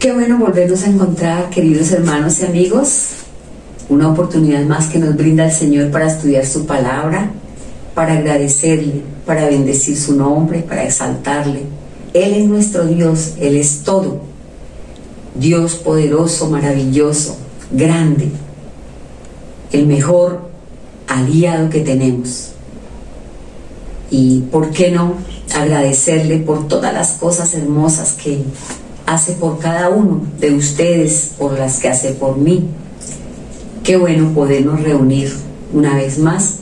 Qué bueno volvernos a encontrar, queridos hermanos y amigos. Una oportunidad más que nos brinda el Señor para estudiar su palabra, para agradecerle, para bendecir su nombre, para exaltarle. Él es nuestro Dios, Él es todo. Dios poderoso, maravilloso, grande, el mejor aliado que tenemos. Y ¿por qué no agradecerle por todas las cosas hermosas que hace por cada uno de ustedes, por las que hace por mí? Qué bueno podernos reunir una vez más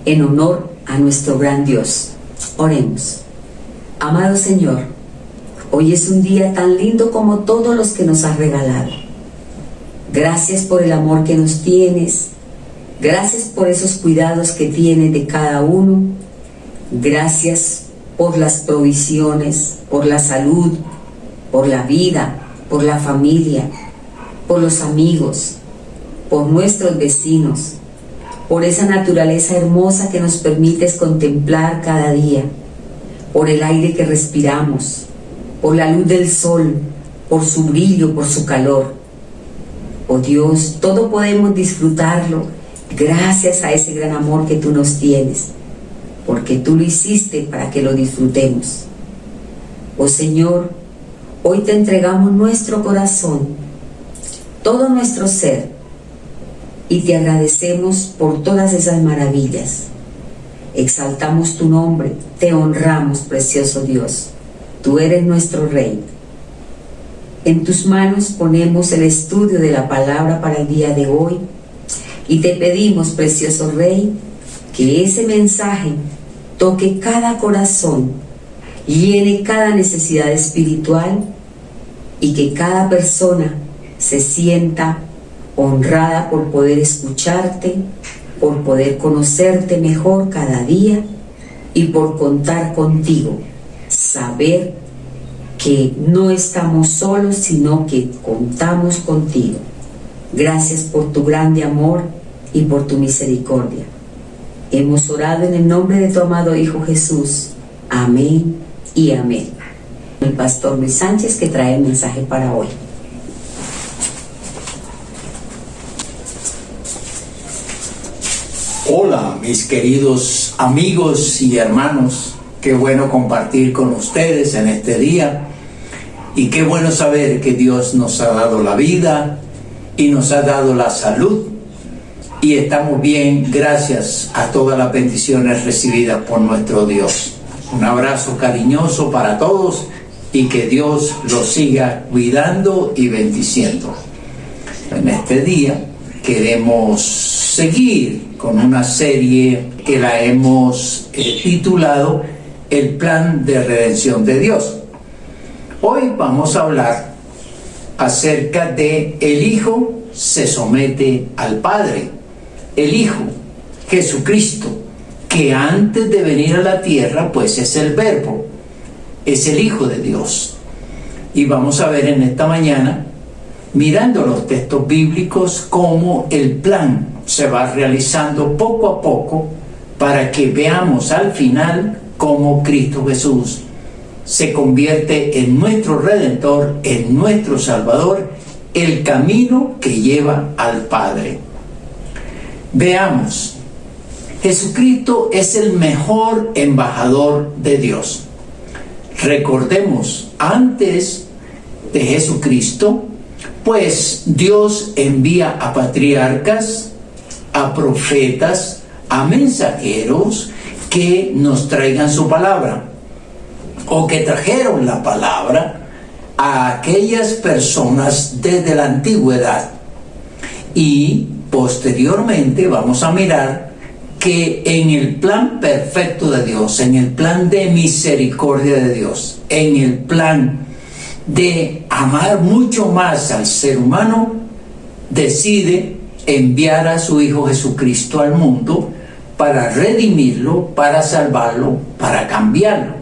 en honor a nuestro gran Dios. Oremos. Amado Señor, hoy es un día tan lindo como todos los que nos has regalado. Gracias por el amor que nos tienes. Gracias por esos cuidados que tienes de cada uno. Gracias por las provisiones, por la salud, por la vida, por la familia, por los amigos, por nuestros vecinos, por esa naturaleza hermosa que nos permites contemplar cada día, por el aire que respiramos, por la luz del sol, por su brillo, por su calor. Oh Dios, todo podemos disfrutarlo gracias a ese gran amor que tú nos tienes, porque tú lo hiciste para que lo disfrutemos. Oh Señor, hoy te entregamos nuestro corazón, todo nuestro ser, y te agradecemos por todas esas maravillas. Exaltamos tu nombre, te honramos, precioso Dios. Tú eres nuestro Rey. En tus manos ponemos el estudio de la palabra para el día de hoy y te pedimos, precioso Rey, que ese mensaje toque cada corazón, llene cada necesidad espiritual y que cada persona se sienta honrada por poder escucharte, por poder conocerte mejor cada día y por contar contigo. Saber que no estamos solos, sino que contamos contigo. Gracias por tu grande amor y por tu misericordia. Hemos orado en el nombre de tu amado Hijo Jesús. Amén y amén. El pastor Luis Sánchez, que trae el mensaje para hoy. Hola, mis queridos amigos y hermanos. Qué bueno compartir con ustedes en este día. Y qué bueno saber que Dios nos ha dado la vida y nos ha dado la salud. Y estamos bien gracias a todas las bendiciones recibidas por nuestro Dios. Un abrazo cariñoso para todos y que Dios los siga cuidando y bendiciendo. En este día queremos seguir con una serie que la hemos titulado El Plan de Redención de Dios. Hoy vamos a hablar acerca de el Hijo se somete al Padre. El Hijo, Jesucristo, que antes de venir a la tierra, pues es el Verbo, es el Hijo de Dios. Y vamos a ver en esta mañana, mirando los textos bíblicos, cómo el plan se va realizando poco a poco para que veamos al final cómo Cristo Jesús se convierte en nuestro Redentor, en nuestro Salvador, el camino que lleva al Padre. Veamos, Jesucristo es el mejor embajador de Dios. Recordemos, antes de Jesucristo, pues Dios envía a patriarcas, a profetas, a mensajeros que nos traigan su palabra, o que trajeron la palabra a aquellas personas desde la antigüedad. Y posteriormente vamos a mirar que en el plan perfecto de Dios, en el plan de misericordia de Dios, en el plan de amar mucho más al ser humano, decide enviar a su Hijo Jesucristo al mundo para redimirlo, para salvarlo, para cambiarlo.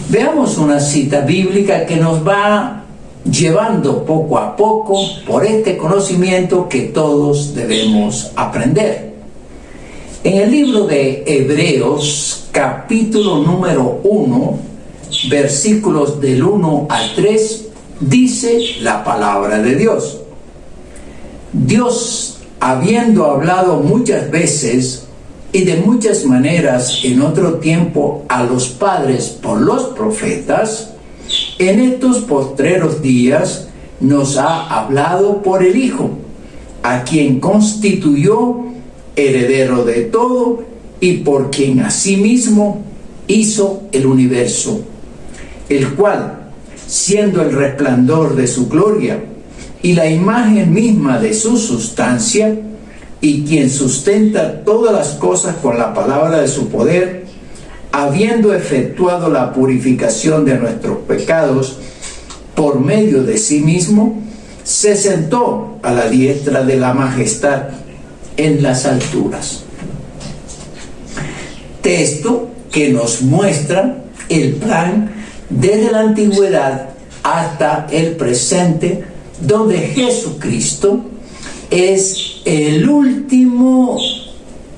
Veamos una cita bíblica que nos va llevando poco a poco por este conocimiento que todos debemos aprender. En el libro de Hebreos, capítulo número 1, versículos del 1 al 3, dice la palabra de Dios. Dios, habiendo hablado muchas veces y de muchas maneras en otro tiempo a los padres por los profetas, en estos postreros días nos ha hablado por el Hijo, a quien constituyó heredero de todo y por quien asimismo hizo el universo, el cual, siendo el resplandor de su gloria y la imagen misma de su sustancia, y quien sustenta todas las cosas con la palabra de su poder, habiendo efectuado la purificación de nuestros pecados por medio de sí mismo, se sentó a la diestra de la majestad en las alturas. Texto que nos muestra el plan desde la antigüedad hasta el presente, donde Jesucristo es el último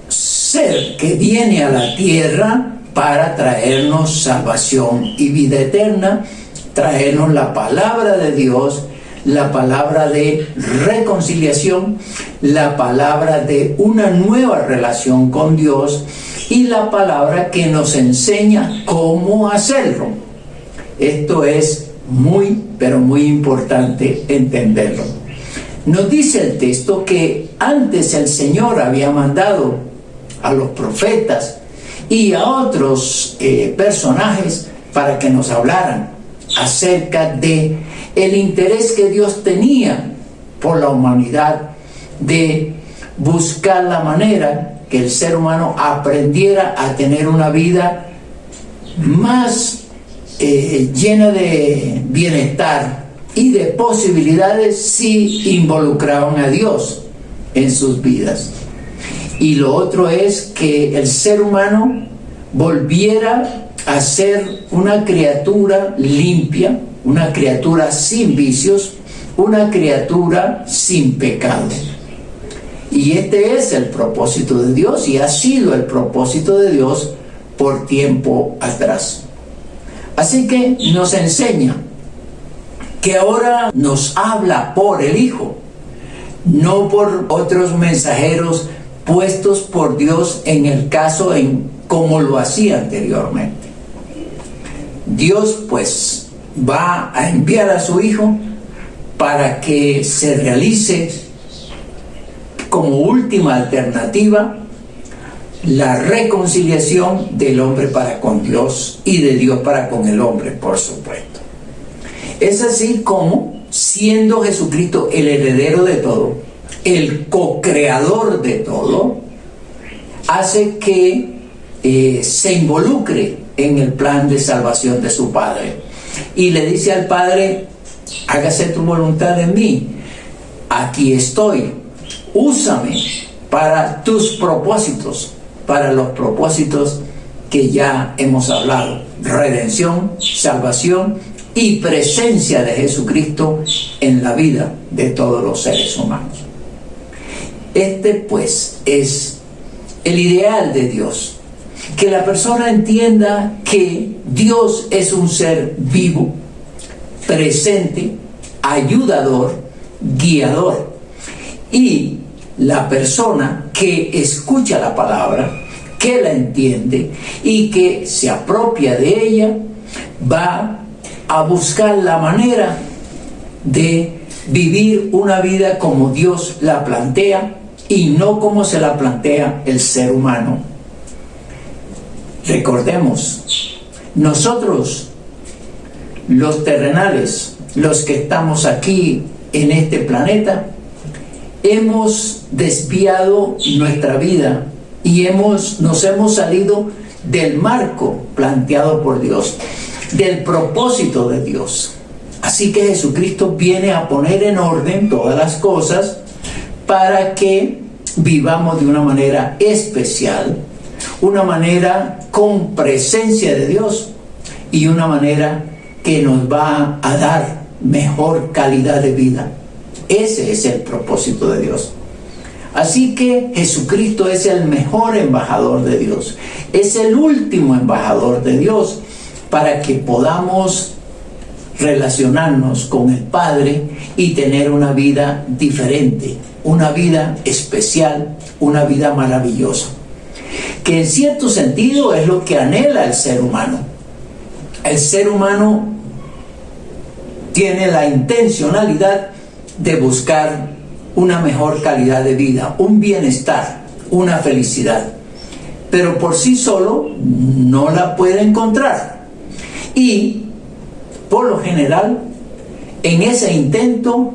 ser que viene a la tierra para traernos salvación y vida eterna, traernos la palabra de Dios, la palabra de reconciliación, la palabra de una nueva relación con Dios y la palabra que nos enseña cómo hacerlo. Esto es muy, pero muy importante entenderlo. Nos dice el texto que antes el Señor había mandado a los profetas y a otros personajes para que nos hablaran acerca de el interés que Dios tenía por la humanidad, de buscar la manera que el ser humano aprendiera a tener una vida más llena de bienestar y de posibilidades si involucraban a Dios en sus vidas. Y lo otro es que el ser humano volviera a ser una criatura limpia, una criatura sin vicios, una criatura sin pecado. Y este es el propósito de Dios y ha sido el propósito de Dios por tiempo atrás. Así que nos enseña que ahora nos habla por el Hijo, no por otros mensajeros puestos por Dios en el caso en como lo hacía anteriormente. Dios pues va a enviar a su Hijo para que se realice como última alternativa la reconciliación del hombre para con Dios y de Dios para con el hombre, por supuesto. Es así como, siendo Jesucristo el heredero de todo, el co-creador de todo, hace que se involucre en el plan de salvación de su Padre. Y le dice al Padre: hágase tu voluntad en mí, aquí estoy, úsame para tus propósitos, para los propósitos que ya hemos hablado: redención, salvación y presencia de Jesucristo en la vida de todos los seres humanos. Este pues es el ideal de Dios, que la persona entienda que Dios es un ser vivo, presente, ayudador, guiador, y la persona que escucha la palabra, que la entiende y que se apropia de ella, va a buscar la manera de vivir una vida como Dios la plantea y no como se la plantea el ser humano. Recordemos, nosotros, los terrenales, los que estamos aquí en este planeta, hemos desviado nuestra vida y nos hemos salido del marco planteado por Dios, del propósito de Dios. Así que Jesucristo viene a poner en orden todas las cosas para que vivamos de una manera especial, una manera con presencia de Dios y una manera que nos va a dar mejor calidad de vida. Ese es el propósito de Dios. Así que Jesucristo es el mejor embajador de Dios, es el último embajador de Dios, para que podamos relacionarnos con el Padre y tener una vida diferente, una vida especial, una vida maravillosa, que en cierto sentido es lo que anhela el ser humano. El ser humano tiene la intencionalidad de buscar una mejor calidad de vida, un bienestar, una felicidad, pero por sí solo no la puede encontrar. Y por lo general, en ese intento,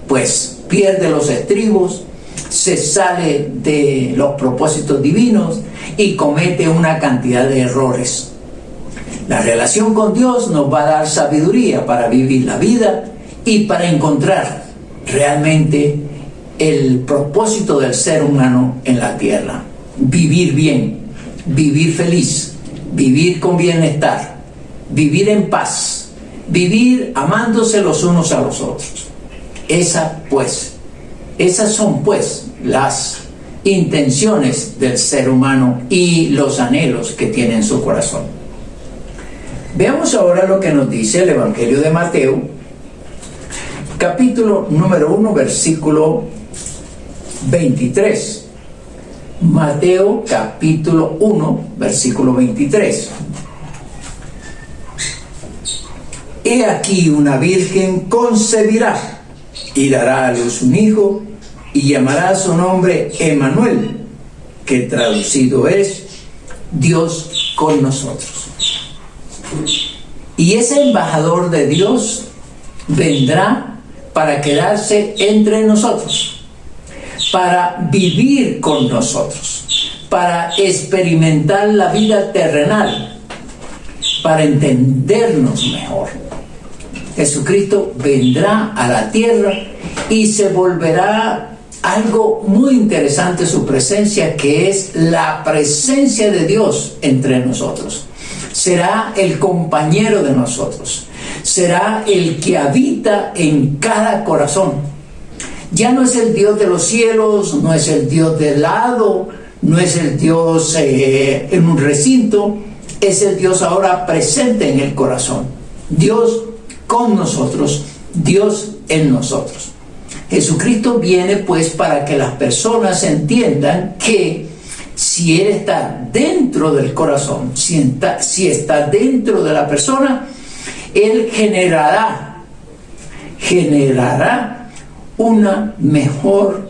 pues pierde los estribos, se sale de los propósitos divinos y comete una cantidad de errores. La relación con Dios nos va a dar sabiduría para vivir la vida y para encontrar realmente el propósito del ser humano en la tierra. Vivir bien, vivir feliz, vivir con bienestar, vivir en paz, vivir amándose los unos a los otros. Esas son pues las intenciones del ser humano y los anhelos que tiene en su corazón. Veamos ahora lo que nos dice el Evangelio de Mateo, capítulo número 1, versículo 23. Mateo capítulo 1, versículo 23. He aquí una virgen concebirá y dará a luz un hijo y llamará su nombre Emmanuel, que traducido es Dios con nosotros. Y ese embajador de Dios vendrá para quedarse entre nosotros, para vivir con nosotros, para experimentar la vida terrenal, para entendernos mejor. Jesucristo vendrá a la tierra y se volverá algo muy interesante su presencia, que es la presencia de Dios entre nosotros. Será el compañero de nosotros, será el que habita en cada corazón. Ya no es el Dios de los cielos, no es el Dios del lado, no es el Dios en un recinto, es el Dios ahora presente en el corazón. Dios con nosotros, Dios en nosotros. Jesucristo viene pues para que las personas entiendan que si Él está dentro del corazón, si está dentro de la persona, Él generará una mejor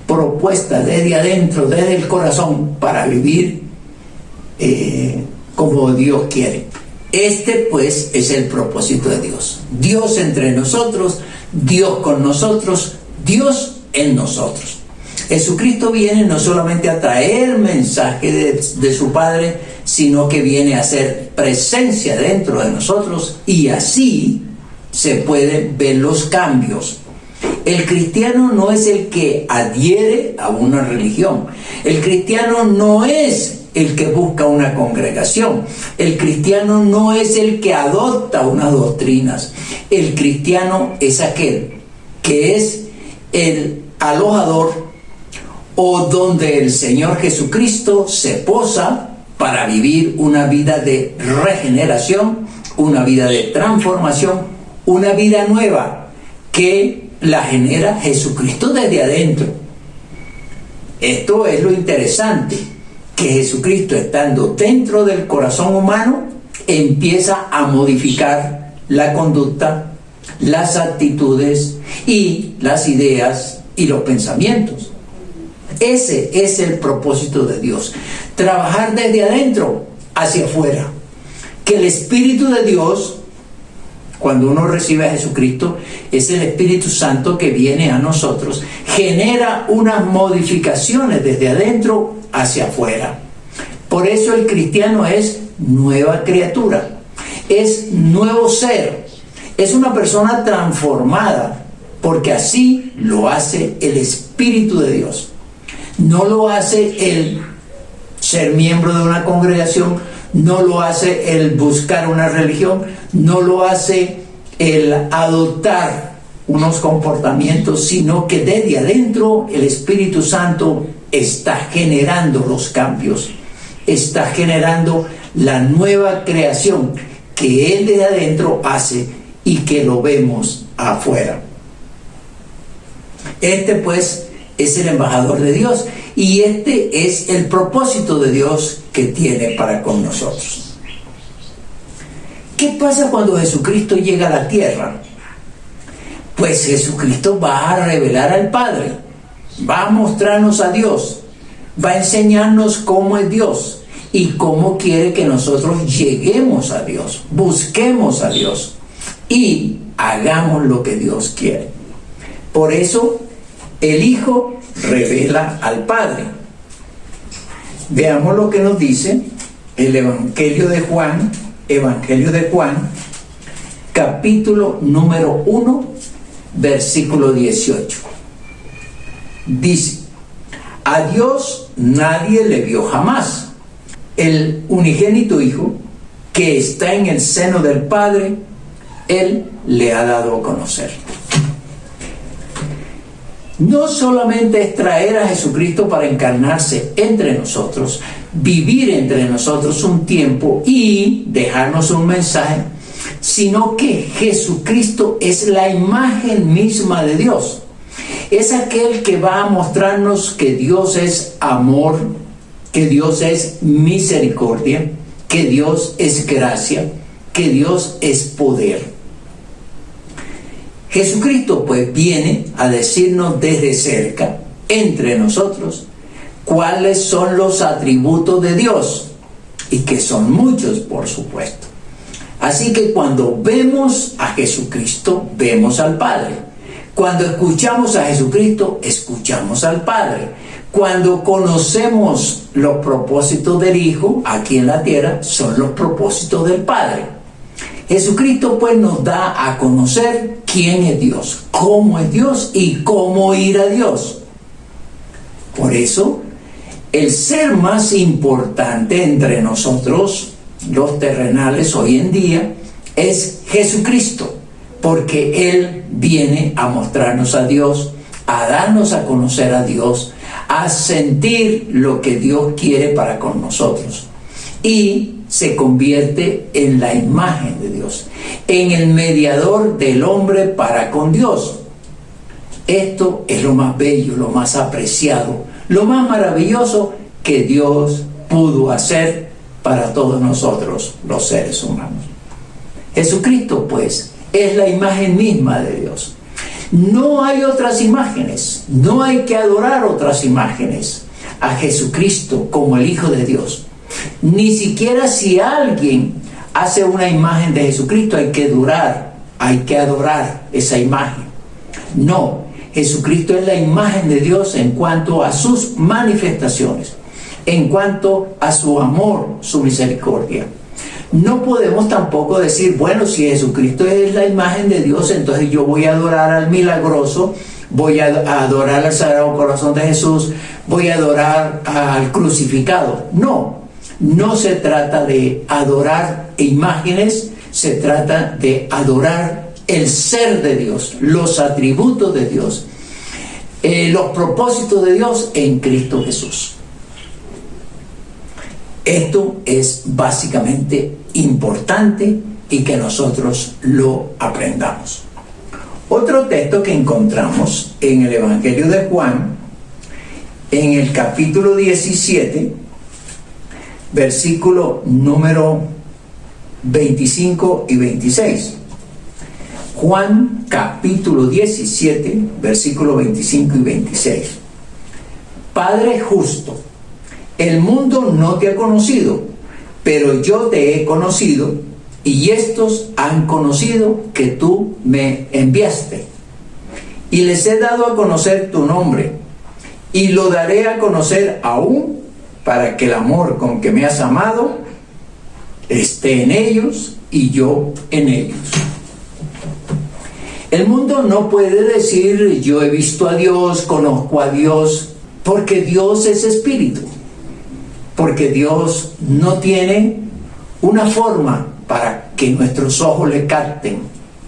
propuesta desde adentro, desde el corazón, para vivir como Dios quiere. Este pues es el propósito de Dios. Dios entre nosotros, Dios con nosotros, Dios en nosotros. Jesucristo viene no solamente a traer mensaje de su Padre, sino que viene a hacer presencia dentro de nosotros, y así se pueden ver los cambios. El cristiano no es el que adhiere a una religión. El cristiano no es el que busca una congregación. El cristiano no es el que adopta unas doctrinas. El cristiano es aquel que es el alojador, o donde el Señor Jesucristo se posa para vivir una vida de regeneración, una vida de transformación, una vida nueva que la genera Jesucristo desde adentro. Esto es lo interesante, que Jesucristo, estando dentro del corazón humano, empieza a modificar la conducta, las actitudes y las ideas y los pensamientos. Ese es el propósito de Dios, trabajar desde adentro hacia afuera, que el Espíritu de Dios, cuando uno recibe a Jesucristo, es el Espíritu Santo que viene a nosotros, genera unas modificaciones desde adentro hacia afuera. Por eso el cristiano es nueva criatura, es nuevo ser, es una persona transformada, porque así lo hace el Espíritu de Dios. No lo hace el ser miembro de una congregación, no lo hace el buscar una religión, no lo hace el adoptar unos comportamientos, sino que desde adentro el Espíritu Santo está generando los cambios, está generando la nueva creación que Él desde adentro hace y que lo vemos afuera. Este pues es el embajador de Dios y este es el propósito de Dios que tiene para con nosotros. ¿Qué pasa cuando Jesucristo llega a la tierra? Pues Jesucristo va a revelar al Padre, va a mostrarnos a Dios, va a enseñarnos cómo es Dios y cómo quiere que nosotros lleguemos a Dios, busquemos a Dios y hagamos lo que Dios quiere. Por eso el Hijo revela al Padre. Veamos lo que nos dice el Evangelio de Juan, capítulo número 1, versículo 18. Dice: a Dios nadie le vio jamás. El unigénito Hijo, que está en el seno del Padre, Él le ha dado a conocer. No solamente es traer a Jesucristo para encarnarse entre nosotros, vivir entre nosotros un tiempo y dejarnos un mensaje, sino que Jesucristo es la imagen misma de Dios. Es aquel que va a mostrarnos que Dios es amor, que Dios es misericordia, que Dios es gracia, que Dios es poder. Jesucristo pues viene a decirnos desde cerca, entre nosotros, cuáles son los atributos de Dios, y que son muchos, por supuesto. Así que cuando vemos a Jesucristo, vemos al Padre. Cuando escuchamos a Jesucristo, escuchamos al Padre. Cuando conocemos los propósitos del Hijo aquí en la tierra, son los propósitos del Padre. Jesucristo pues nos da a conocer quién es Dios, cómo es Dios y cómo ir a Dios. Por eso, el ser más importante entre nosotros, los terrenales hoy en día, es Jesucristo, porque Él viene a mostrarnos a Dios, a darnos a conocer a Dios, a sentir lo que Dios quiere para con nosotros. Y se convierte en la imagen de Dios, en el mediador del hombre para con Dios. Esto es lo más bello, lo más apreciado, lo más maravilloso que Dios pudo hacer para todos nosotros, los seres humanos. Jesucristo, pues, es la imagen misma de Dios. No hay otras imágenes, no hay que adorar otras imágenes a Jesucristo como el Hijo de Dios. Ni siquiera si alguien hace una imagen de Jesucristo hay que adorar esa imagen. No, Jesucristo es la imagen de Dios en cuanto a sus manifestaciones, en cuanto a su amor, su misericordia. No podemos tampoco decir, bueno, si Jesucristo es la imagen de Dios, entonces yo voy a adorar al milagroso, voy a adorar al Sagrado Corazón de Jesús, voy a adorar al crucificado. No se trata de adorar imágenes, se trata de adorar el ser de Dios, los atributos de Dios, los propósitos de Dios en Cristo Jesús. Esto es básicamente importante y que nosotros lo aprendamos. Otro texto que encontramos en el Evangelio de Juan, en el capítulo 17, versículo número 25 y 26. Juan capítulo 17, versículo 25 y 26. Padre justo, el mundo no te ha conocido, pero yo te he conocido, y estos han conocido que tú me enviaste. Y les he dado a conocer tu nombre, y lo daré a conocer aún, para que el amor con que me has amado esté en ellos y yo en ellos. El mundo no puede decir yo he visto a Dios, conozco a Dios, porque Dios es espíritu, porque Dios no tiene una forma para que nuestros ojos le capten,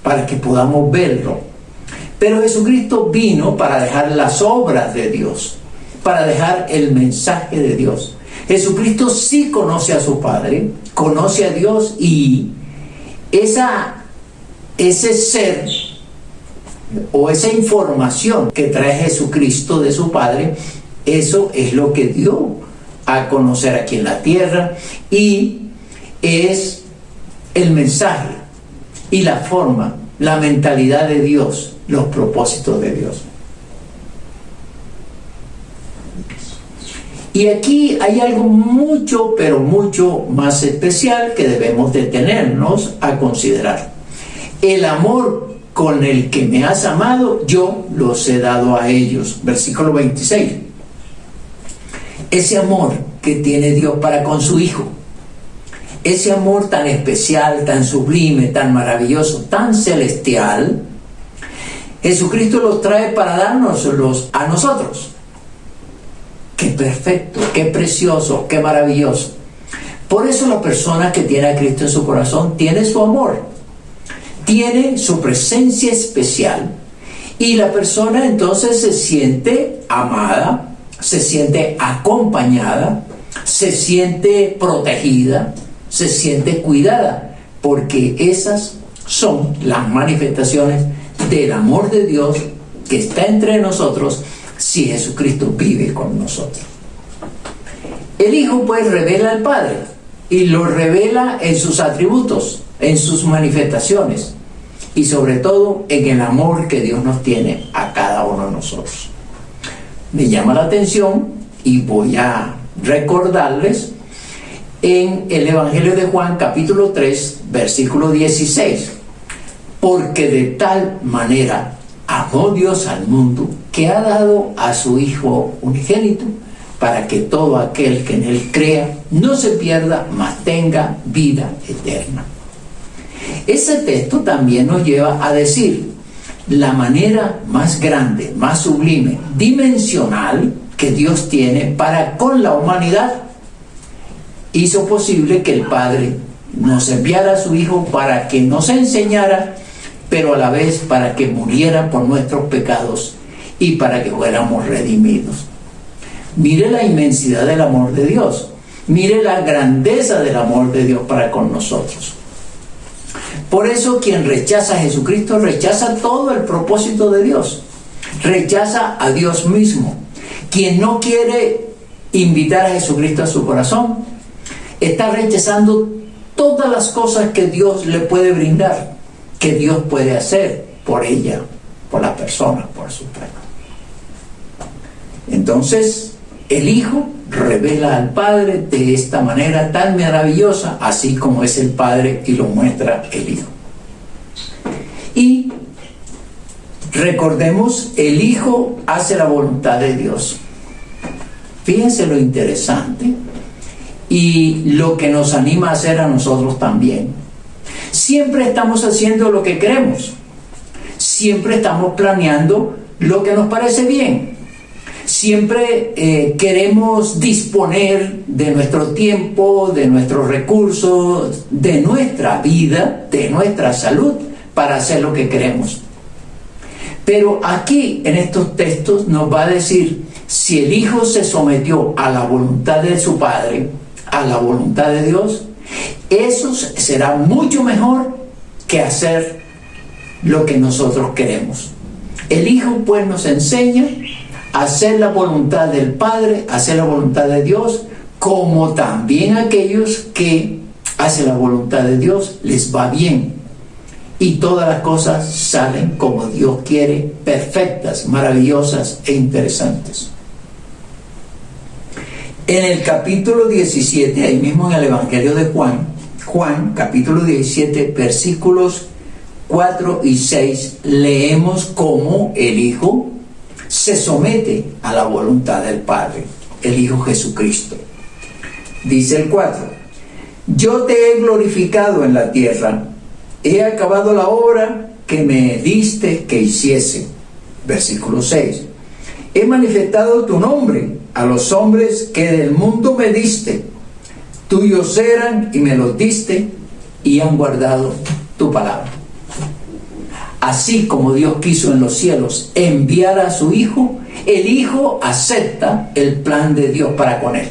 para que podamos verlo. Pero Jesucristo vino para dejar las obras de Dios, para dejar el mensaje de Dios. Jesucristo sí conoce a su Padre, conoce a Dios, y esa ese ser o esa información que trae Jesucristo de su Padre, eso es lo que dio a conocer aquí en la tierra, y es el mensaje y la forma, la mentalidad de Dios, los propósitos de Dios. Y aquí hay algo mucho, pero mucho más especial que debemos detenernos a considerar. El amor con el que me has amado, yo los he dado a ellos. Versículo 26. Ese amor que tiene Dios para con su Hijo, ese amor tan especial, tan sublime, tan maravilloso, tan celestial, Jesucristo los trae para dárnoslos a nosotros. Qué perfecto, qué precioso, qué maravilloso. Por eso la persona que tiene a Cristo en su corazón tiene su amor, tiene su presencia especial, y la persona entonces se siente amada, se siente acompañada, se siente protegida, se siente cuidada, porque esas son las manifestaciones del amor de Dios que está entre nosotros si Jesucristo vive con nosotros. El Hijo pues revela al Padre, y lo revela en sus atributos, en sus manifestaciones, y sobre todo en el amor que Dios nos tiene a cada uno de nosotros. Me llama la atención, y voy a recordarles en el Evangelio de Juan capítulo 3 versículo 16, porque de tal manera amó Dios al mundo que ha dado a su Hijo unigénito, para que todo aquel que en él crea no se pierda, mas tenga vida eterna. Ese texto también nos lleva a decir la manera más grande, más sublime, dimensional que Dios tiene para con la humanidad. Hizo posible que el Padre nos enviara a su Hijo para que nos enseñara, pero a la vez para que muriera por nuestros pecados y para que fuéramos redimidos. Mire la inmensidad del amor de Dios. Mire la grandeza del amor de Dios para con nosotros. Por eso quien rechaza a Jesucristo rechaza todo el propósito de Dios. Rechaza a Dios mismo. Quien no quiere invitar a Jesucristo a su corazón está rechazando todas las cosas que Dios le puede brindar, que Dios puede hacer por ella, por la persona, por su pueblo. Entonces, el Hijo revela al Padre de esta manera tan maravillosa, así como es el Padre y lo muestra el Hijo. Y recordemos, el Hijo hace la voluntad de Dios. Fíjense lo interesante y lo que nos anima a hacer a nosotros también. Siempre estamos haciendo lo que queremos. Siempre estamos planeando lo que nos parece bien. Siempre queremos disponer de nuestro tiempo, de nuestros recursos, de nuestra vida, de nuestra salud, para hacer lo que queremos. Pero aquí, en estos textos, nos va a decir, si el Hijo se sometió a la voluntad de su Padre, a la voluntad de Dios, eso será mucho mejor que hacer lo que nosotros queremos. El Hijo pues nos enseña a hacer la voluntad del Padre, a hacer la voluntad de Dios, como también aquellos que hacen la voluntad de Dios les va bien. Y todas las cosas salen como Dios quiere, perfectas, maravillosas e interesantes. En el capítulo 17, ahí mismo en el Evangelio de Juan capítulo 17, versículos 4 y 6, leemos cómo el Hijo se somete a la voluntad del Padre, el Hijo Jesucristo. Dice el 4, yo te he glorificado en la tierra, he acabado la obra que me diste que hiciese. Versículo 6, he manifestado tu nombre a los hombres que del mundo me diste, tuyos eran y me los diste, y han guardado tu palabra. Así como Dios quiso en los cielos enviar a su Hijo, el Hijo acepta el plan de Dios para con él.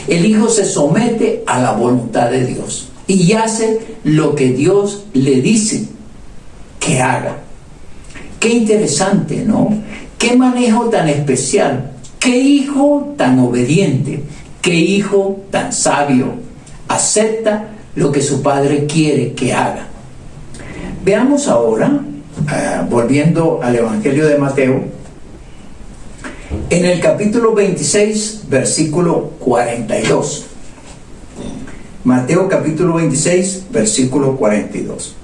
El Hijo se somete a la voluntad de Dios y hace lo que Dios le dice que haga. Qué interesante, ¿no? Qué manejo tan especial, qué hijo tan obediente, qué hijo tan sabio. Acepta lo que su padre quiere que haga. Veamos ahora, volviendo al Evangelio de Mateo, en el capítulo 26, versículo 42. Mateo capítulo 26, versículo 42.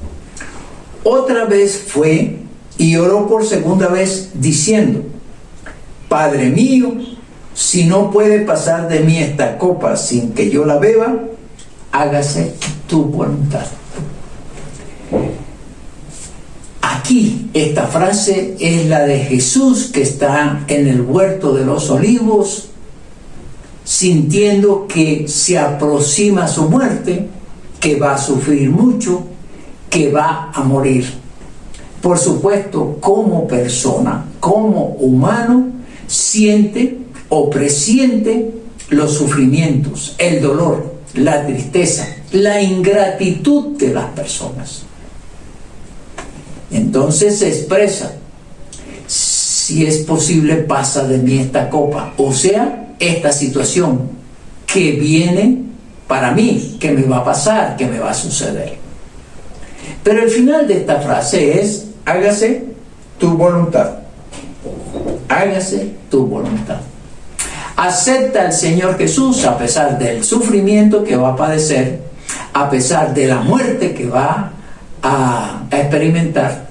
Otra vez fue y oró por segunda vez diciendo: Padre mío, si no puede pasar de mí esta copa sin que yo la beba, hágase tu voluntad. Aquí esta frase es la de Jesús, que está en el huerto de los olivos, sintiendo que se aproxima su muerte, que va a sufrir mucho, que va a morir. Por supuesto, como persona, como humano, siente o presiente los sufrimientos, el dolor, la tristeza, la ingratitud de las personas. Entonces se expresa: si es posible, pasa de mí esta copa, o sea, esta situación que viene para mí, que me va a pasar, que me va a suceder. Pero el final de esta frase es: hágase tu voluntad. Hágase tu voluntad. Acepta al Señor Jesús a pesar del sufrimiento que va a padecer, a pesar de la muerte que va a experimentar.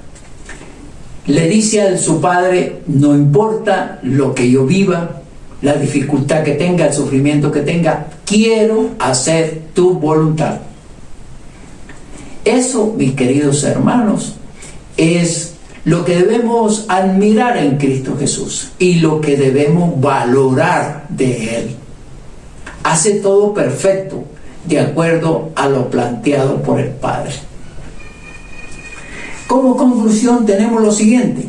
Le dice a su padre: no importa lo que yo viva, la dificultad que tenga, el sufrimiento que tenga, quiero hacer tu voluntad. Eso, mis queridos hermanos, es lo que debemos admirar en Cristo Jesús y lo que debemos valorar de Él. Hace todo perfecto, de acuerdo a lo planteado por el Padre. Como conclusión tenemos lo siguiente: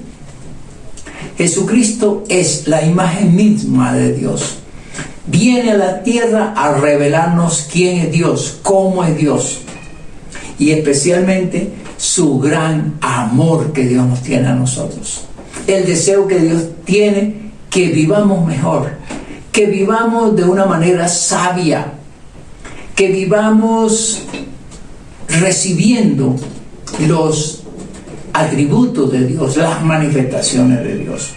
Jesucristo es la imagen misma de Dios. Viene a la tierra a revelarnos quién es Dios, cómo es Dios, y especialmente su gran amor que Dios nos tiene a nosotros. El deseo que Dios tiene que vivamos mejor, que vivamos de una manera sabia, que vivamos recibiendo los atributos de Dios, las manifestaciones de Dios,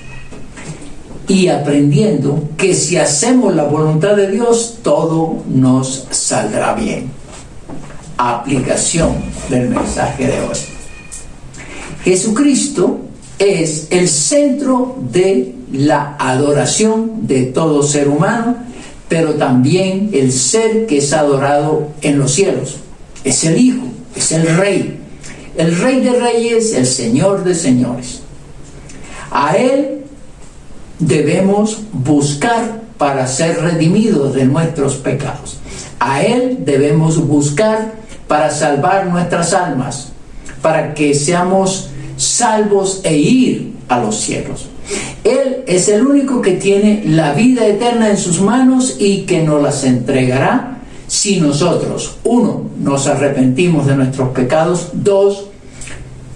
y aprendiendo que si hacemos la voluntad de Dios, todo nos saldrá bien. Aplicación del mensaje de hoy. Jesucristo es el centro de la adoración de todo ser humano, pero también el ser que es adorado en los cielos. Es el Hijo, es el Rey de Reyes, el Señor de Señores. A Él debemos buscar para ser redimidos de nuestros pecados. A Él debemos buscar para salvar nuestras almas, para que seamos salvos e ir a los cielos. Él es el único que tiene la vida eterna en sus manos y que nos las entregará si nosotros, 1, nos arrepentimos de nuestros pecados, 2,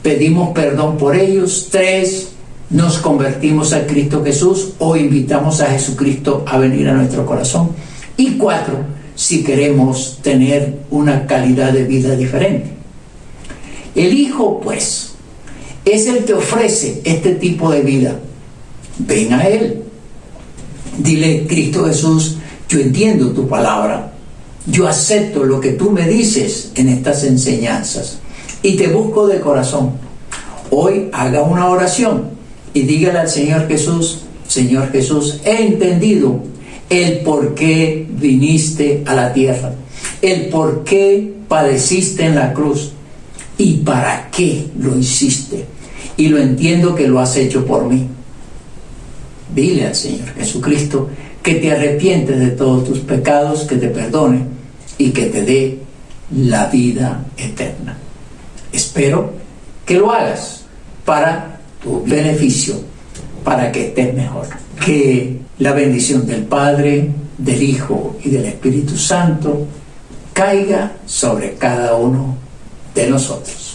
pedimos perdón por ellos, 3, nos convertimos a Cristo Jesús o invitamos a Jesucristo a venir a nuestro corazón, y 4, si queremos tener una calidad de vida diferente. El Hijo, pues, es el que ofrece este tipo de vida. Ven a Él. Dile: Cristo Jesús, yo entiendo tu palabra. Yo acepto lo que tú me dices en estas enseñanzas y te busco de corazón. Hoy haga una oración y dígale al Señor Jesús: Señor Jesús, he entendido el por qué viniste a la tierra, el por qué padeciste en la cruz y para qué lo hiciste, y lo entiendo que lo has hecho por mí. Dile al Señor Jesucristo que te arrepientes de todos tus pecados, que te perdone y que te dé la vida eterna. Espero que lo hagas para tu beneficio, para que estés mejor. Que la bendición del Padre, del Hijo y del Espíritu Santo caiga sobre cada uno de nosotros.